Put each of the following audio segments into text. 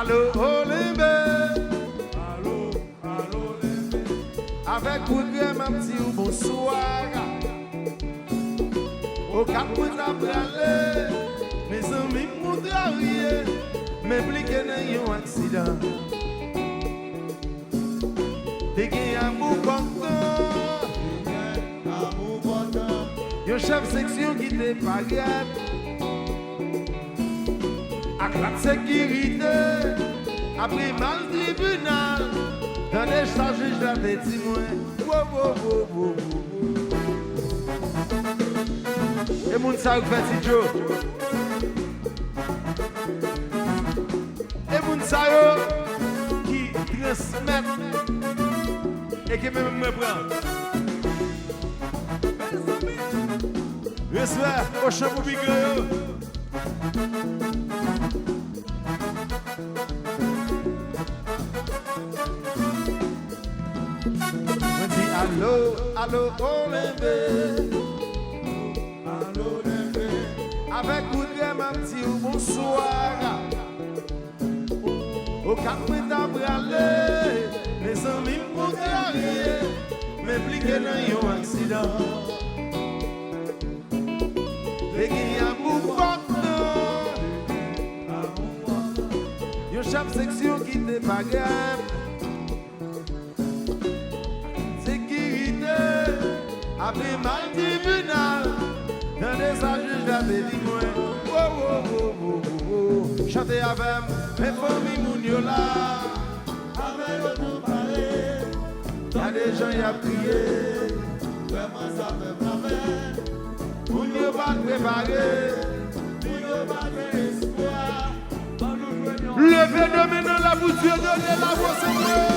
Allô, Olimbe. Avec regret, m'a dit bonsoir. Au cap où t'as bralé, mes amis m'ont travaillé, m'impliqué dans un accident. T'es gagné amour content, y'a chef section qui t'est pas grave. Avec la sécurité, après mal tribunal, dans les charges, je l'avais dit moi. Et mon sa fait Joe. Et mon sa qui transmet et qui même me prend. Respect au champ pour Bigayo. Allô, allô, Olimbe. Avec regret, m'a dit bonsoir. Au cap où t'as bralé, mes amis m'ont travaillé, m'impliqué dans un accident. Les gars, amour content, y'a chef section qui t'est pas grave. Sécurité, après mal tribunal. Dans les juges j'avais dit moi, chantez avec mes familles mouniola, avec le tout parler, y'a des gens y a prié, vraiment ça fait plaisir, mounio pas préparé, mounio pas espoir, levez de maintenant la bouture, donnez la voix Seigneur.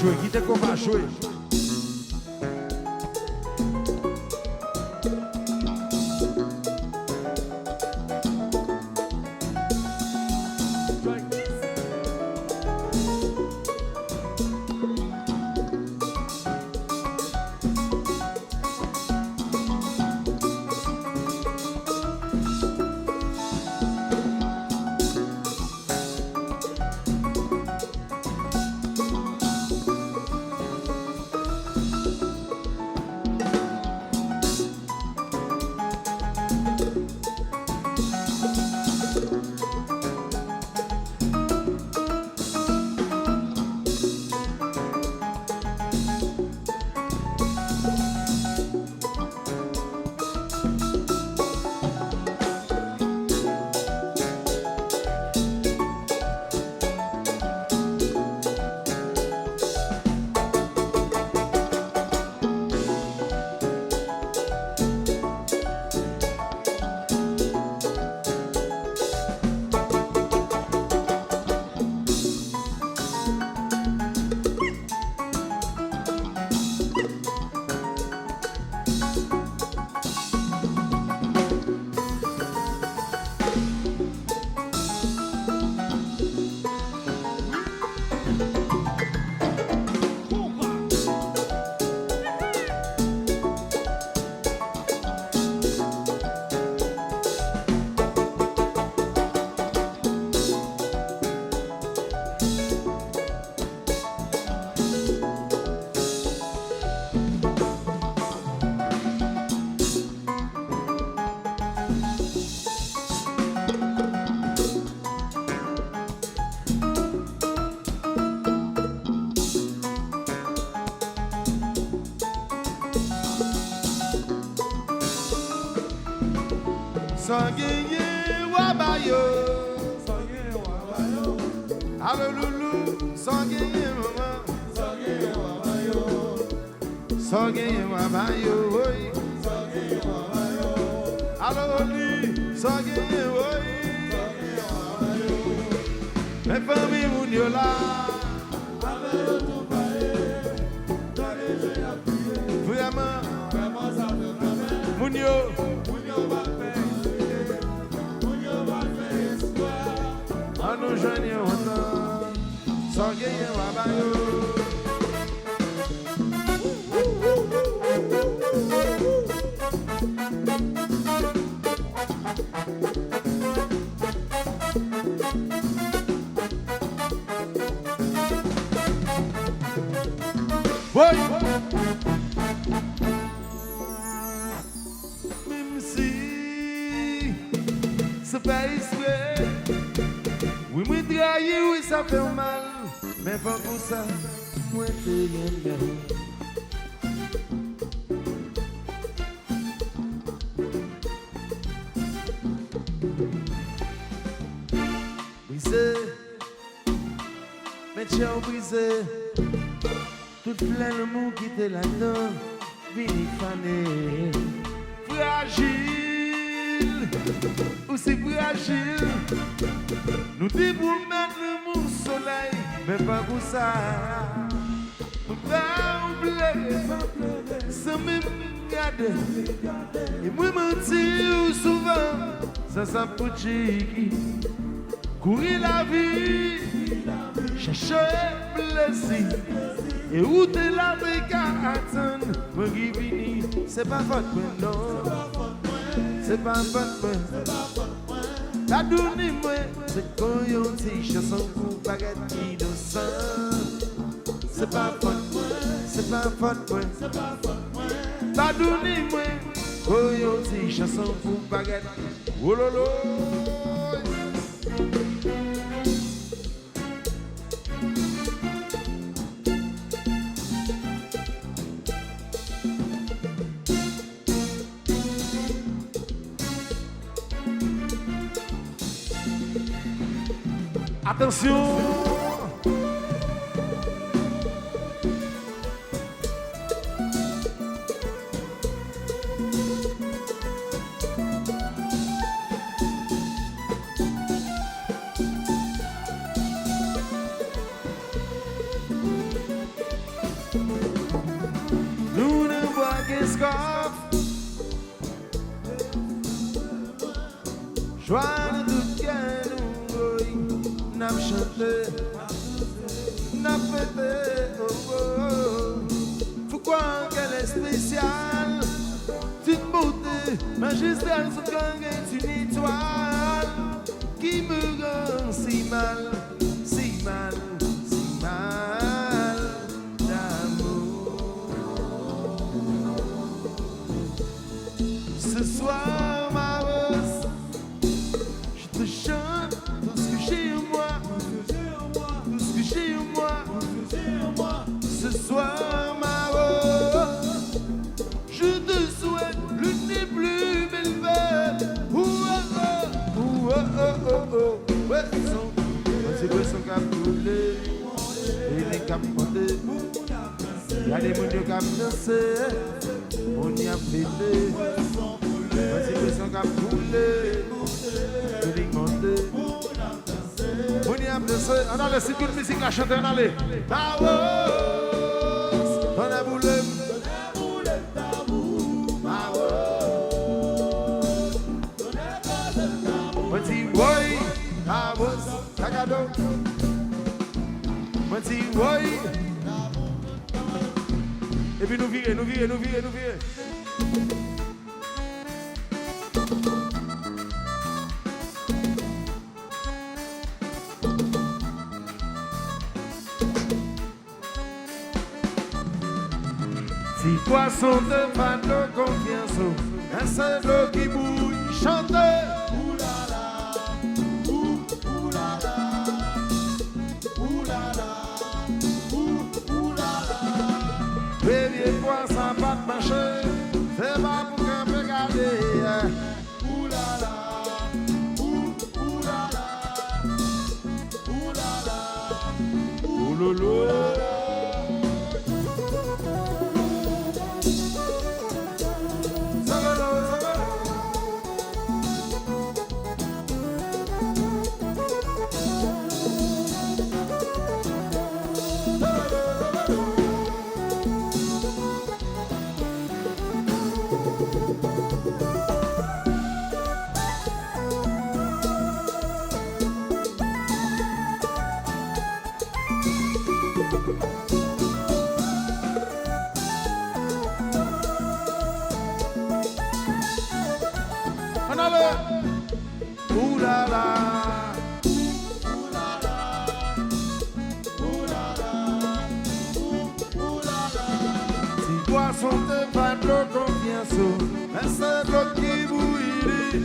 Qui qu'on va jouer. gagner wabayo. Allo loulou, sans gagner maman. Sans gagner wabayo. Allo li, sans gagner oui. Mes familles moun yo là. Vraiment ça me fait. Moun yo va faire espoir. On nous joigne autant. Sans gagner wabayo. Oui. Même si c'est pas exprès, oui, moi trahi, oui, ça fait mal, mais pas pour ça, moi te bien. Brisé, mais tiens brisé. Tout plein le monde qui était là-dedans, vini fané. Fragile, aussi fragile. Nous dit pour mettre le monde au soleil, mais pas pour ça. Nous pas oublier, sans même garder. Et moi mentir souvent, ça pour qui courir la vie, chercher plaisir. Et où t'es là, mais qu'à attendre, moi qui vini, c'est pas votre point, non. C'est pas votre point. La donne moi, c'est quand yon dit chanson pour baguette innocent. C'est pas votre point, c'est pas votre point. La donne moi, quand yon dit chanson pour baguette. Oh lolo. Attention! Nous ne voit qu'est-ce qu'on joie de tout cœur. N'a chanté, n'a fêté, oh oh. Pourquoi qu'elle est spéciale? Une beauté magistrale, son gang est une étoile qui me rend si mal, si mal, si mal d'amour. Ce soir, ma rose, je te chante tout ce que j'ai en moi. Ce soir, ma rose, je te souhaite l'une des plus belles fêtes. Oh oh oh oh oh oh. Ouais, son cap coulé, il est cap monté. Y'a des gens qui ont dansé, on y a fêté. Ouais, son cap coulé, il est monté. On a laissé toute musique à chanter, on a les. Ma rose, on a boulé. Ma rose, on dit oui, ma rose, ta cadeau. On dit oui. Et puis nous virer. Si poisson de fan de confiance, un seul eau qui bouille, chante. Oulala, oulala, oulala, oulala. Bélier poisson pas de marché, c'est pas pour qu'un peu garder. Oulala. On a le ouh là là. Poisson de pas de l'eau confiance, mais c'est l'eau qui bouillit.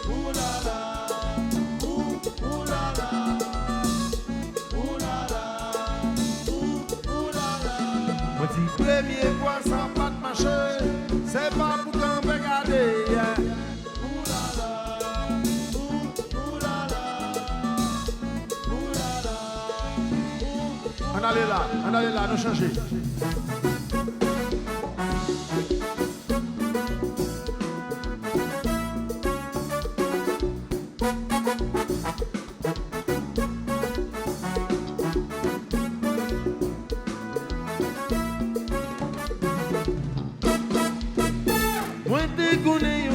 Ouh là là, ouh là là, ouh là là, ouh là là. Mon petit premier poisson pas de marché, c'est pas pour qu'on peut garder. Ouh là là, ouh là là, ouh là là. On allait là, nous changer.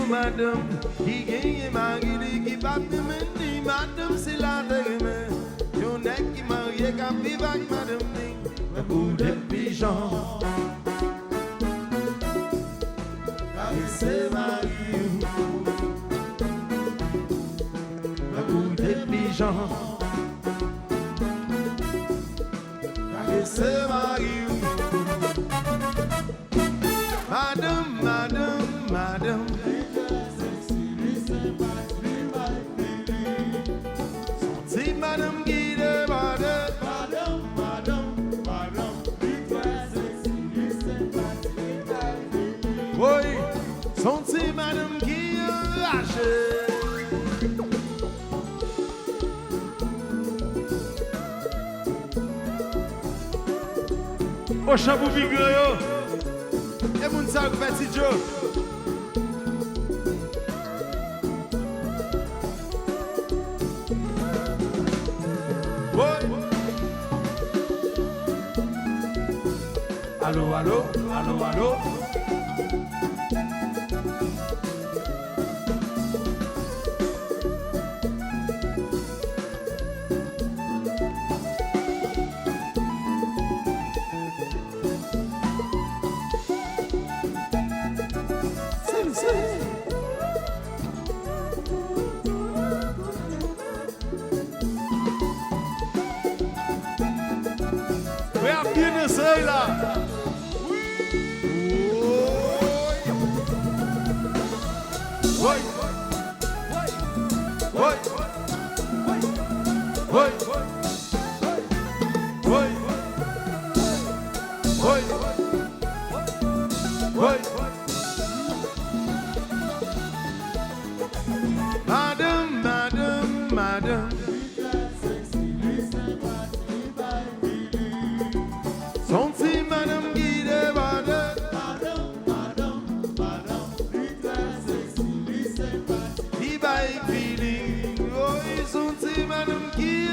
Madame, qui gagne Marie, qui bat de mener, madame, c'est la terre. Y'en a qui marie, qui vive avec madame, le bout des pigeons. C'est Marie, le bout des pigeons. C'est Marie, madame, madame, madame. Madame qui débarque, madame, oui, son petit madame qui lâche. Au chapeau figure, et mon sac petit Joe. Allô, allô, allô, allô. Regarde bien essaye là. Oui. Oui. Oui. Oui. Oui. Oui. Madame, madame, madame. Son petit madame qui débarque. Madame qui a